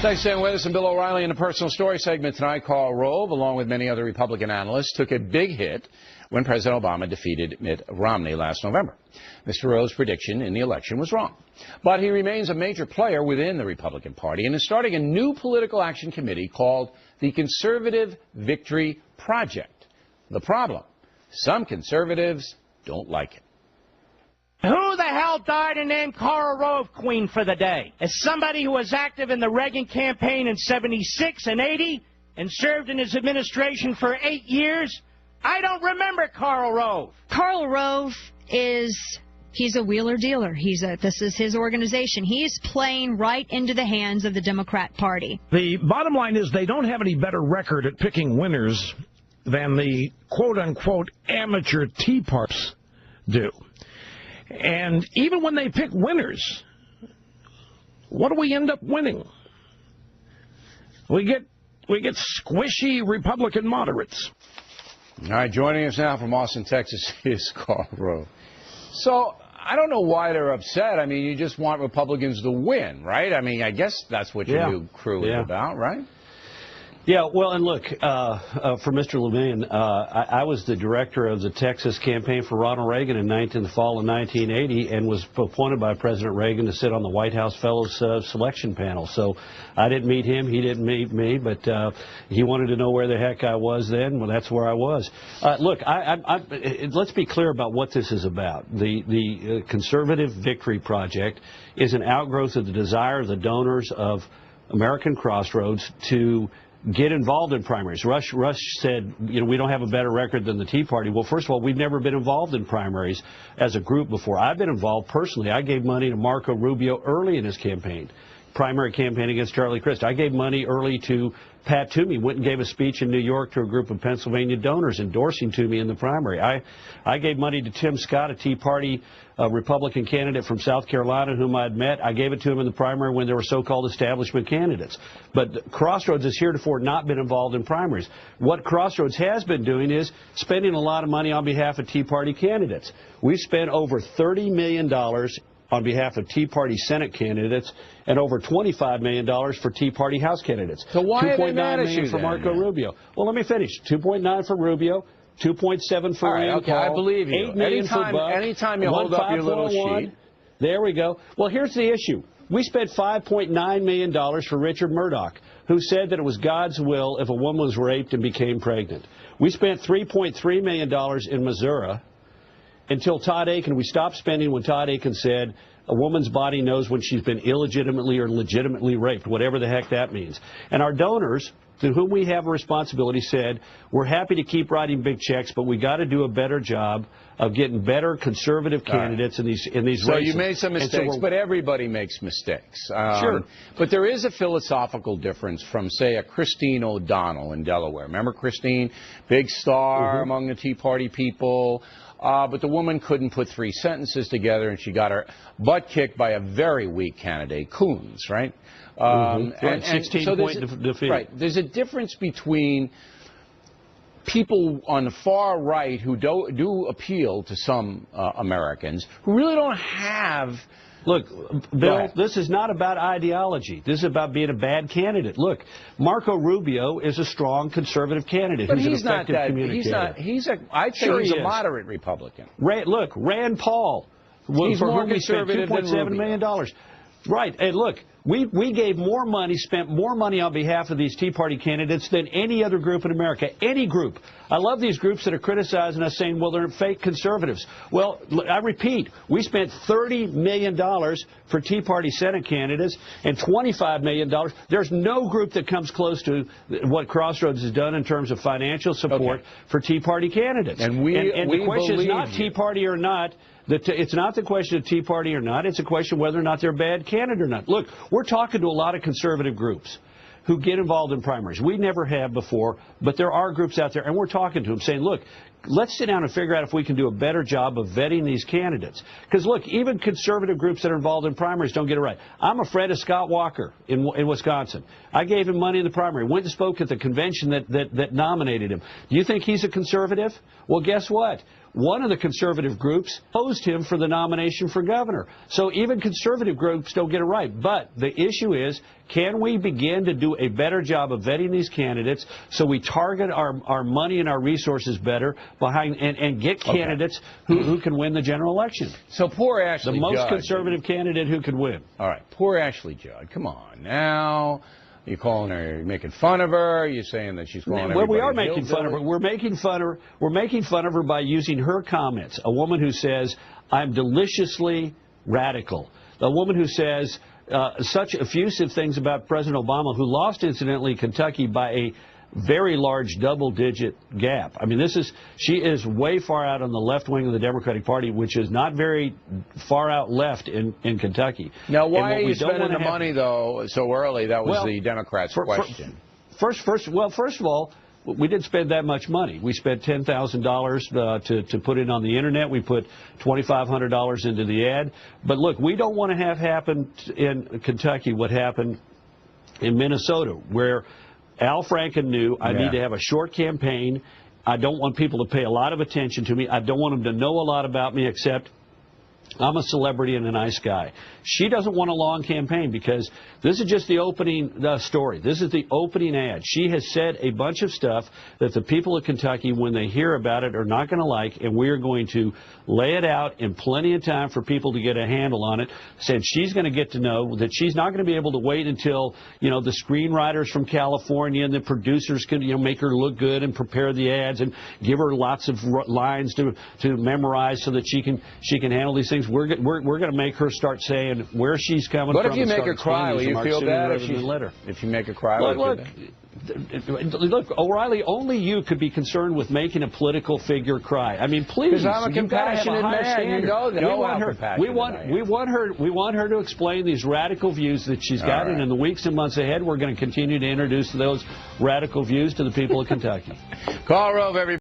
Thanks for staying with us. And Bill O'Reilly in the personal story segment tonight. Karl Rove, along with many other Republican analysts, took a big hit when President Obama defeated Mitt Romney last November. Mr. Rove's prediction in the election was wrong. But he remains a major player within the Republican Party and is starting a new political action committee called the Conservative Victory Project. The problem, some conservatives don't like it. Who the hell died and named Karl Rove Queen for the day? As somebody who was active in the Reagan campaign in '76 and '80 and served in his administration for 8 years, I don't remember Karl Rove. Karl Rove he's a wheeler dealer. This is his organization. He's playing right into the hands of the Democrat Party. The bottom line is they don't have any better record at picking winners than the quote-unquote amateur Tea Parties do. And even when they pick winners, what do we end up winning? We get squishy Republican moderates. All right, joining us now from Austin, Texas is Karl Rove. So I don't know why they're upset. I mean, you just want Republicans to win, right? I mean, I guess that's what your new crew is about, right? Yeah, well, and look, for Mr. Levin, I was the director of the Texas campaign for Ronald Reagan in the fall of 1980 and was appointed by President Reagan to sit on the White House Fellows selection panel. So I didn't meet him, he didn't meet me, but he wanted to know where the heck I was then. Well, that's where I was. Look, let's be clear about what this is about. The Conservative Victory Project is an outgrowth of the desire of the donors of American Crossroads to get involved in primaries. Rush said, you know, we don't have a better record than the Tea Party. Well, first of all, we've never been involved in primaries as a group before. I've been involved personally. I gave money to Marco Rubio early in his campaign, primary campaign against Charlie Crist. I gave money early to Pat Toomey, went and gave a speech in New York to a group of Pennsylvania donors endorsing Toomey in the primary. I gave money to Tim Scott, a Tea Party Republican candidate from South Carolina whom I'd met. I gave it to him in the primary when there were so-called establishment candidates. But Crossroads has heretofore not been involved in primaries. What Crossroads has been doing is spending a lot of money on behalf of Tea Party candidates. We've spent over $30 million on behalf of Tea Party Senate candidates and over $25 million for Tea Party House candidates. So why are they mad at you for Marco Rubio? Well, let me finish. 2.9 for Rubio, 2.7 for Rand okay, Paul, I believe you. 8 million for Buck, anytime you hold up your little sheet. There we go. Well, here's the issue. We spent $5.9 million for Richard Murdoch, who said that it was God's will if a woman was raped and became pregnant. We spent $3.3 million in Missouri until Todd Aiken. We stopped spending when Todd Aiken said a woman's body knows when she's been illegitimately or legitimately raped, whatever the heck that means. And our donors, to whom we have a responsibility, said, we're happy to keep writing big checks, but we got to do a better job of getting better conservative candidates in these races. So you made some mistakes, but everybody makes mistakes. Sure. But there is a philosophical difference from, say, a Christine O'Donnell in Delaware. Remember Christine? Big star among the Tea Party people. But the woman couldn't put 3 sentences together, and she got her butt kicked by a very weak candidate, Coons, right? And 16-point defeat. Right. There's a difference between people on the far right who do appeal to some Americans who really don't have... Look, Bill, this is not about ideology. This is about being a bad candidate. Look, Marco Rubio is a strong conservative candidate but who's an effective communicator. I'd say he's a moderate Republican. Look, Rand Paul, he's for more whom we spent $2.7 million. Right, and look, we gave more money, spent more money on behalf of these Tea Party candidates than any other group in America, any group. I love these groups that are criticizing us, saying, well, they're fake conservatives. Well, I repeat, we spent $30 million for Tea Party Senate candidates and $25 million. There's no group that comes close to what Crossroads has done in terms of financial support for Tea Party candidates. And the question is not Tea Party or not. It's not the question of Tea Party or not. It's a question of whether or not they're a bad candidate or not. Look, we're talking to a lot of conservative groups who get involved in primaries. We never have before, but there are groups out there, and we're talking to them saying, look, let's sit down and figure out if we can do a better job of vetting these candidates. Because, look, even conservative groups that are involved in primaries don't get it right. I'm a friend of Scott Walker in Wisconsin. I gave him money in the primary, went and spoke at the convention that nominated him. Do you think he's a conservative? Well, guess what? One of the conservative groups opposed him for the nomination for governor. So even conservative groups don't get it right. But the issue is, can we begin to do a better job of vetting these candidates so we target our money and our resources better behind and get candidates who can win the general election? So poor Ashley the most Judd, conservative candidate who could win. All right, poor Ashley Judd. Come on now. You're calling her, you're making fun of her. You're saying that she's calling everybody. Well, we are making fun of her. We're making fun of her by using her comments. A woman who says, "I'm deliciously radical." A woman who says such effusive things about President Obama, who lost, incidentally, Kentucky by a very large double-digit gap. I mean, she is way far out on the left wing of the Democratic Party, which is not very far out left in Kentucky. Now, why are you spending the money, though, so early? That was the Democrats' question. First of all, we didn't spend that much money. We spent $10,000 to put it on the internet. We put $2,500 into the ad. But look, we don't want to have happen in Kentucky what happened in Minnesota, where Al Franken knew I need to have a short campaign. I don't want people to pay a lot of attention to me. I don't want them to know a lot about me, except I'm a celebrity and a nice guy. She doesn't want a long campaign because this is just the opening story. This is the opening ad. She has said a bunch of stuff that the people of Kentucky, when they hear about it, are not going to like, and we are going to lay it out in plenty of time for people to get a handle on it. Said she's going to get to know that she's not going to be able to wait until, the screenwriters from California and the producers can, make her look good and prepare the ads and give her lots of lines to memorize so that she can handle these things. We're going to make her start saying where she's coming from. What if you make her cry? Will you feel bad if you make her cry? Look, O'Reilly, only you could be concerned with making a political figure cry. I mean, please. Because I'm a compassionate man. You know that. We want her to explain these radical views that she's got, and in the weeks and months ahead, we're going to continue to introduce those radical views to the people of Kentucky. Karl Rove, everybody.